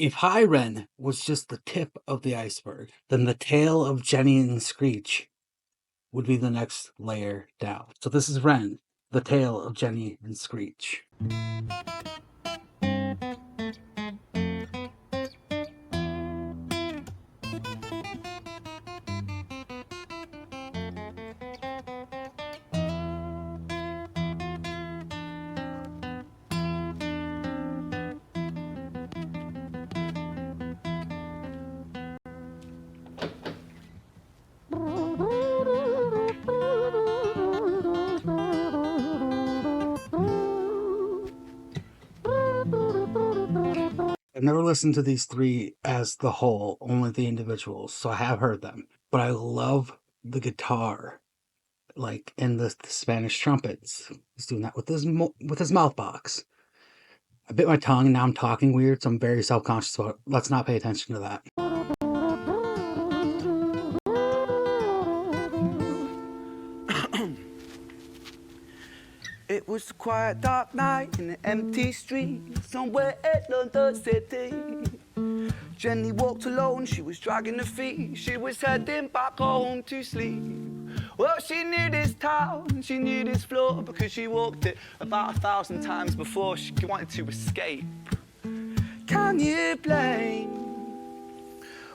If Hi Ren was just the tip of the iceberg, then the Tale of Jenny and Screech would be the next layer down. So this is Ren, the Tale of Jenny and Screech. I've never listened to these three as the whole, only the individuals, so I have heard them. But I love the guitar, like in the Spanish trumpets. He's doing that with his mouth box. I bit my tongue and now I'm talking weird, so I'm very self-conscious about it. Let's not pay attention to that. It was a quiet, dark night in an empty street somewhere in London City. Jenny walked alone, she was dragging her feet. She was heading back home to sleep. Well, she knew this town, she knew this floor, because she walked it about 1,000 times before she wanted to escape. Can you blame?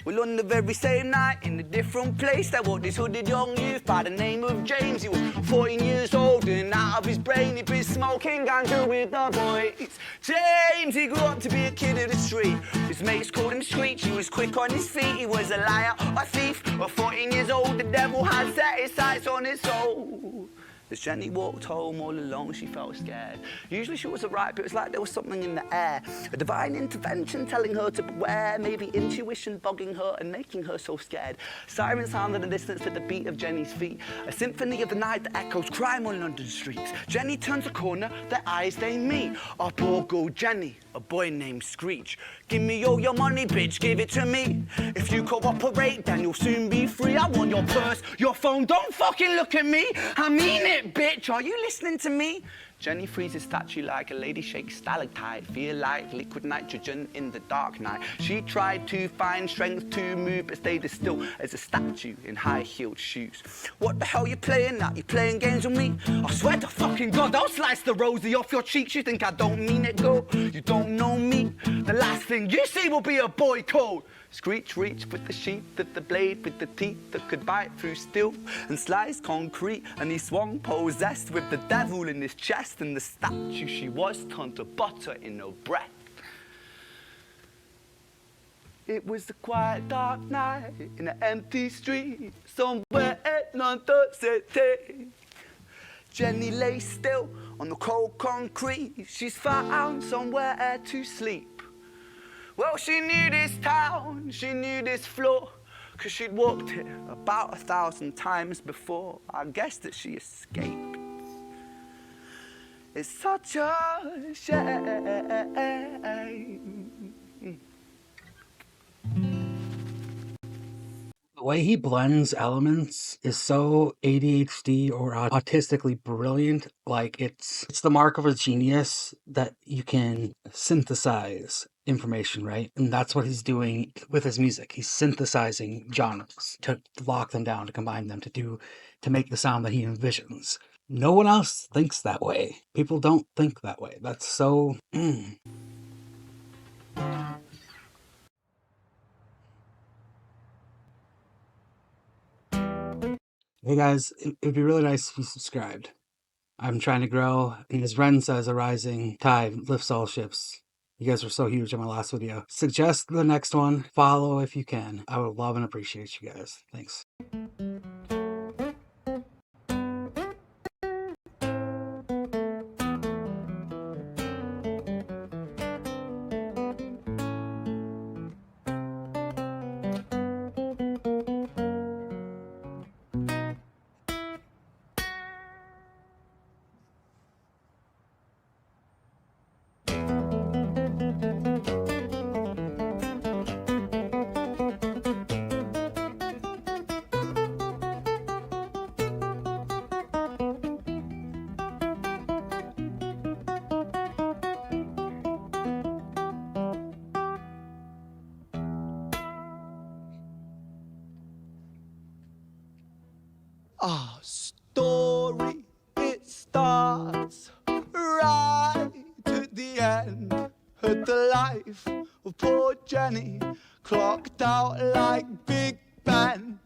Well, on the very same night, in a different place, there walked this hooded young youth by the name of James. He was 14 years old and out of his brain, he'd been smoking ganja with the boys. James, he grew up to be a kid of the street. His mates called him Screech, he was quick on his feet. He was a liar, a thief, at 14 years old, the devil had set his sights on his soul. As Jenny walked home all alone, she felt scared. Usually she was alright, but it was like there was something in the air. A divine intervention telling her to beware, maybe intuition bogging her and making her so scared. Sirens sound in the distance to the beat of Jenny's feet. A symphony of the night that echoes crime on London streets. Jenny turns a corner, their eyes they meet. Our poor girl Jenny, a boy named Screech. Give me all your money, bitch, give it to me. If you cooperate, then you'll soon be free. I want your purse, your phone, don't fucking look at me. I mean it, bitch, are you listening to me? Jenny freezes statue like a lady shakes stalactite. Feel like liquid nitrogen in the dark night. She tried to find strength to move, but stayed as still as a statue in high-heeled shoes. What the hell you playing at? You playing games with me? I swear to fucking God, I'll slice the rosy off your cheeks. You think I don't mean it, girl? You don't know me. The last thing you see will be a boy code. Screech reached with the sheath of the blade, with the teeth that could bite through steel and slice concrete, and he swung possessed with the devil in his chest, and the statue she was turned to butter in her breath. It was a quiet, dark night in an empty street somewhere in London City. Jenny lay still on the cold concrete. She's found somewhere to sleep. Well, she knew this town, she knew this floor, 'cause she'd walked it about 1,000 times before. I guess that she escaped. It's such a shame. The way he blends elements is so ADHD or autistically brilliant. Like it's the mark of a genius that you can synthesize information, right? And that's what he's doing with his music. He's synthesizing genres to lock them down, to combine them, to make the sound that he envisions. No one else thinks that way. People don't think that way. That's so Hey guys, it'd be really nice if you subscribed. I'm trying to grow, and as Ren says, a rising tide lifts all ships. You guys were so huge in my last video. Suggest the next one. Follow if you can. I would love and appreciate you guys. Thanks. Our story, it starts right at the end. At the life of poor Jenny, clocked out like Big Ben.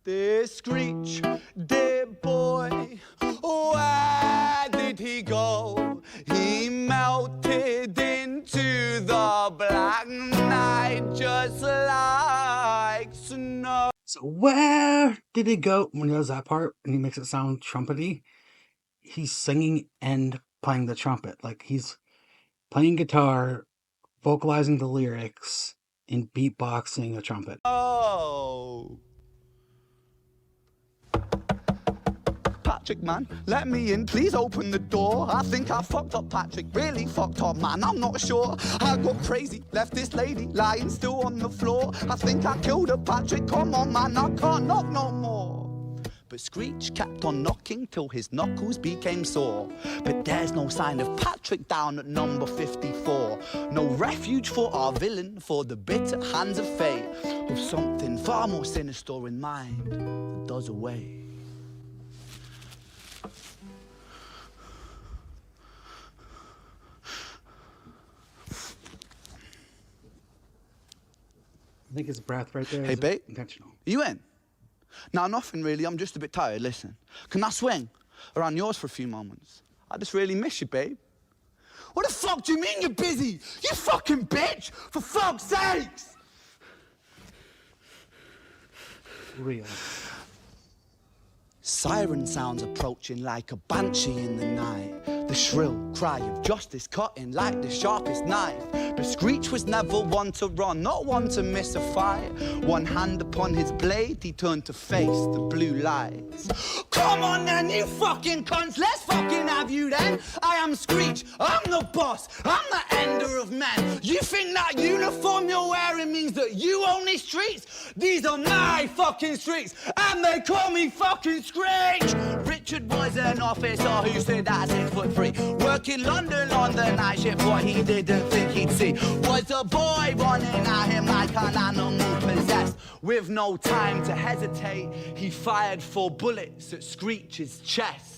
Dear Screech, dear boy, where did he go? He melted into the black night just like snow. So where did he go? When he does that part and he makes it sound trumpety, he's singing and playing the trumpet. Like he's playing guitar, vocalizing the lyrics, and beatboxing a trumpet. Oh. Patrick, man, let me in, please open the door. I think I fucked up, Patrick, really fucked up, man, I'm not sure. I got crazy, left this lady lying still on the floor. I think I killed her, Patrick, come on, man, I can't knock no more. But Screech kept on knocking till his knuckles became sore. But there's no sign of Patrick down at number 54. No refuge for our villain, for the bitter hands of fate, with something far more sinister in mind that does away. I think his breath right there Hey, is babe. intentional. You in? No, nothing really. I'm just a bit tired. Listen, can I swing around yours for a few moments? I just really miss you, babe. What the fuck do you mean you're busy? You fucking bitch! For fuck's sakes! Real. Siren sounds approaching like a banshee in the night. The shrill cry of justice cutting like the sharpest knife. But Screech was never one to run, not one to miss a fight. One hand upon his blade, he turned to face the blue lights. Come on then, you fucking cunts, let's fucking have you then. I am Screech, I'm the boss, I'm the ender of men. You think that uniform you're wearing means that you own these streets? These are my fucking streets, and they call me fucking Screech. Richard was an officer who stood at 6'3", working London on the night shift. What he didn't think he'd see was a boy running at him like an animal possessed. With no time to hesitate, he fired 4 bullets at Screech's chest.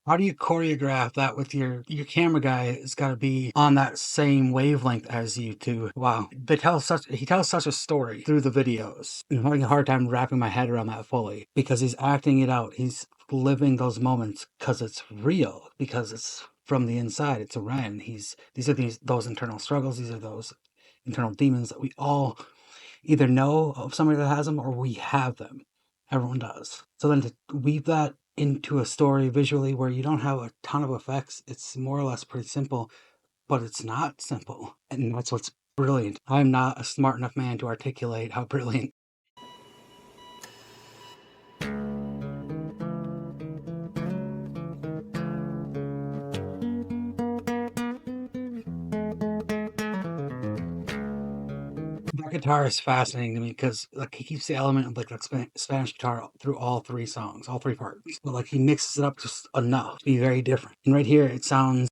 How do you choreograph that with your camera guy? Has got to be on that same wavelength as you two. Wow, he tells such a story through the videos. I'm having a hard time wrapping my head around that fully because he's acting it out. He's living those moments because it's real, because it's from the inside. It's a Ren. These are those internal struggles. These are those internal demons that we all either know of somebody that has them or we have them. Everyone does. So then to weave that into a story visually where you don't have a ton of effects, it's more or less pretty simple, but it's not simple. And that's what's brilliant. I'm not a smart enough man to articulate how brilliant. That guitar is fascinating to me because like he keeps the element of like Spanish guitar through all 3 songs, all 3 parts. But like he mixes it up just enough to be very different. And right here it sounds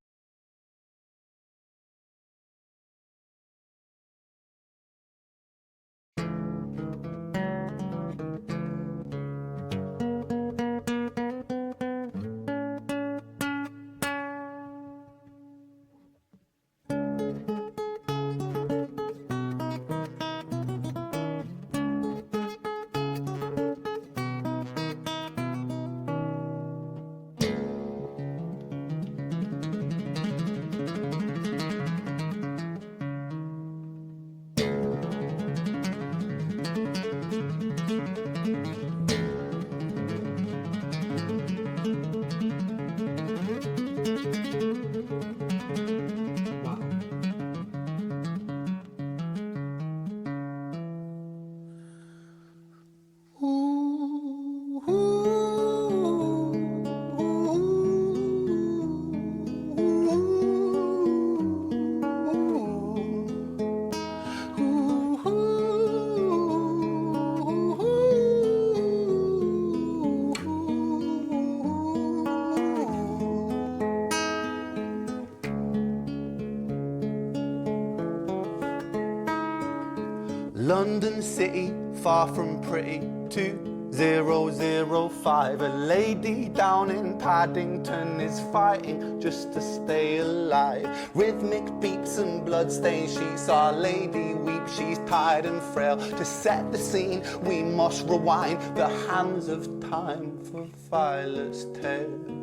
London City, far from pretty, 2005. A lady down in Paddington is fighting just to stay alive. Rhythmic beats and bloodstains, she saw a lady weep, she's tired and frail. To set the scene, we must rewind the hands of time for Violet's tale.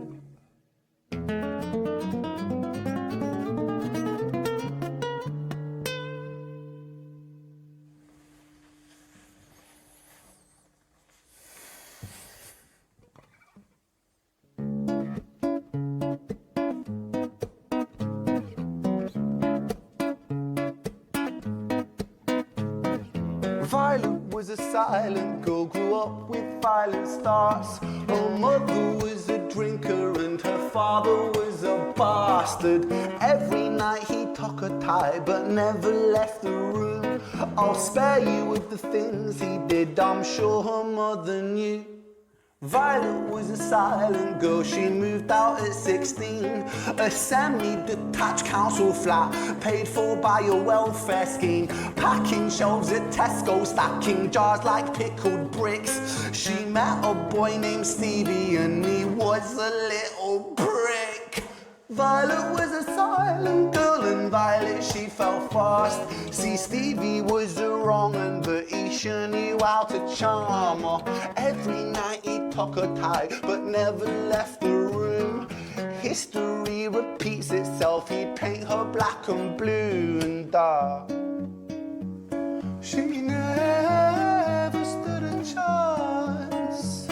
Violet was a silent girl, grew up with violent starts. Her mother was a drinker and her father was a bastard. Every night he took her tie but never left the room. I'll spare you with the things he did, I'm sure her mother knew. Violet was a silent girl, she moved out at 16. A semi-detached council flat, paid for by a welfare scheme. Packing shelves at Tesco, stacking jars like pickled bricks. She met a boy named Stevie and he was a little prick. Violet was a silent girl and Violet she fell fast. See, Stevie was a wrong un, but he sure knew how to charm her. Every night he took her tie but never left the room. History repeats itself, he'd paint her black and blue and dark. She never stood a chance.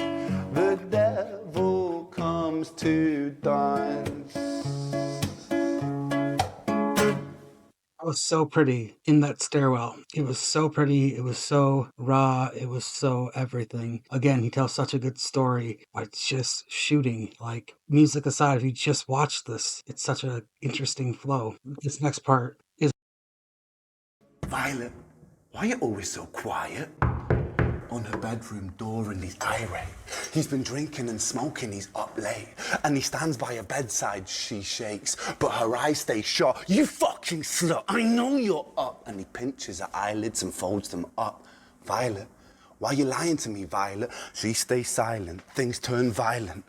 The devil comes to dance. It was so pretty in that stairwell. It was so pretty. It was so raw. It was so everything. Again, he tells such a good story. It's just shooting. Like, music aside, if you just watch this, it's such an interesting flow. This next part is... Violet, why are you always so quiet? On her bedroom door and he's irate. He's been drinking and smoking, he's up late. And he stands by her bedside, she shakes, but her eyes stay shut. You fucking slut, I know you're up. And he pinches her eyelids and folds them up. Violet, why are you lying to me, Violet? She stays silent, things turn violent.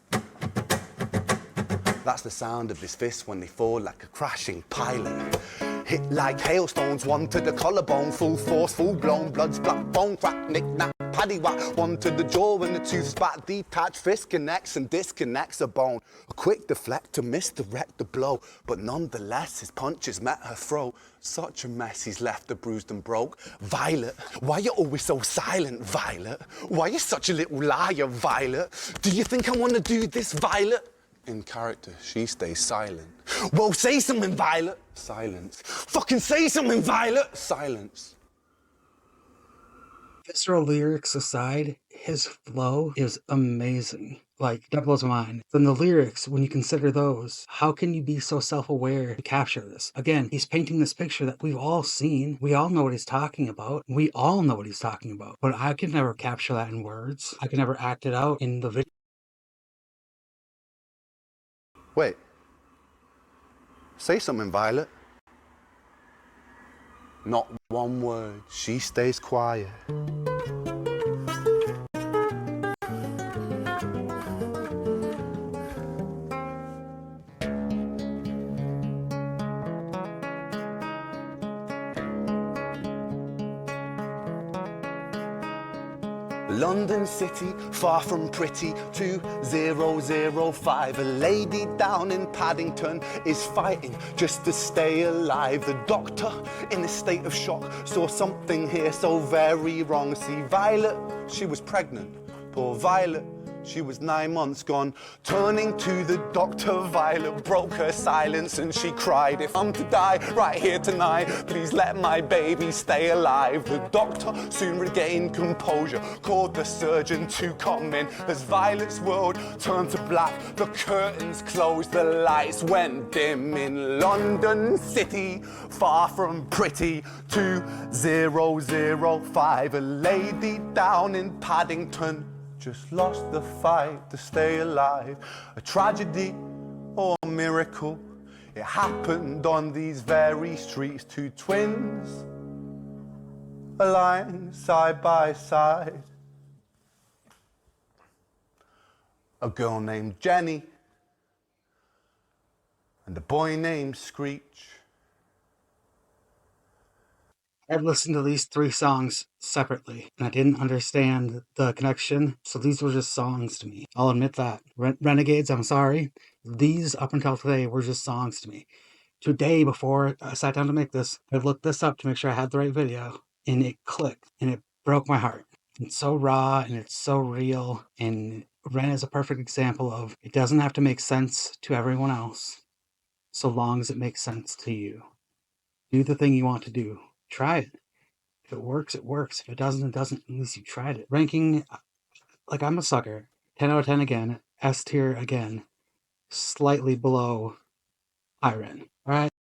That's the sound of his fists when they fall like a crashing pilot. Hit like hailstones, one to the collarbone, full force, full blown, blood's black bone, crack, knick-knack, paddywhack, one to the jaw when the tooth spat, detached fist connects and disconnects a bone. A quick deflect to misdirect the blow, but nonetheless his punches met her throat. Such a mess he's left her bruised and broke. Violet, why you always so silent, Violet? Why you such a little liar, Violet? Do you think I want to do this, Violet? In character, she stays silent. Well, say something, Violet. Silence. Fucking say something, Violet. Silence. Visceral lyrics aside, his flow is amazing. Like, that blows my mind. Then the lyrics, when you consider those, how can you be so self-aware to capture this? Again, he's painting this picture that we've all seen. We all know what he's talking about. We all know what he's talking about. But I could never capture that in words. I could never act it out in the video. Wait. Say something, Violet. Not one word. She stays quiet. London City, far from pretty, 2005. A lady down in Paddington is fighting just to stay alive. The doctor, in a state of shock, saw something here so very wrong. See, Violet, she was pregnant. Poor Violet, she was 9 months gone. Turning to the doctor, Violet broke her silence and she cried, if I'm to die right here tonight, please let my baby stay alive. The doctor soon regained composure, called the surgeon to come in. As Violet's world turned to black, the curtains closed, the lights went dim. In London City, far from pretty, 2005. A lady down in Paddington just lost the fight to stay alive. A tragedy or a miracle, it happened on these very streets. Two twins are lying side by side. A girl named Jenny and a boy named Screech. I've listened to these 3 songs separately, and I didn't understand the connection, so these were just songs to me. I'll admit that. Renegades, I'm sorry. These, up until today, were just songs to me. Today, before I sat down to make this, I looked this up to make sure I had the right video, and it clicked, and it broke my heart. It's so raw, and it's so real, and Ren is a perfect example of it doesn't have to make sense to everyone else, so long as it makes sense to you. Do the thing you want to do. Try it. If it works, it works. If it doesn't, it doesn't. At least you tried it. Ranking, like I'm a sucker. 10 out of 10 again. S tier again. Slightly below Hi Ren. Alright?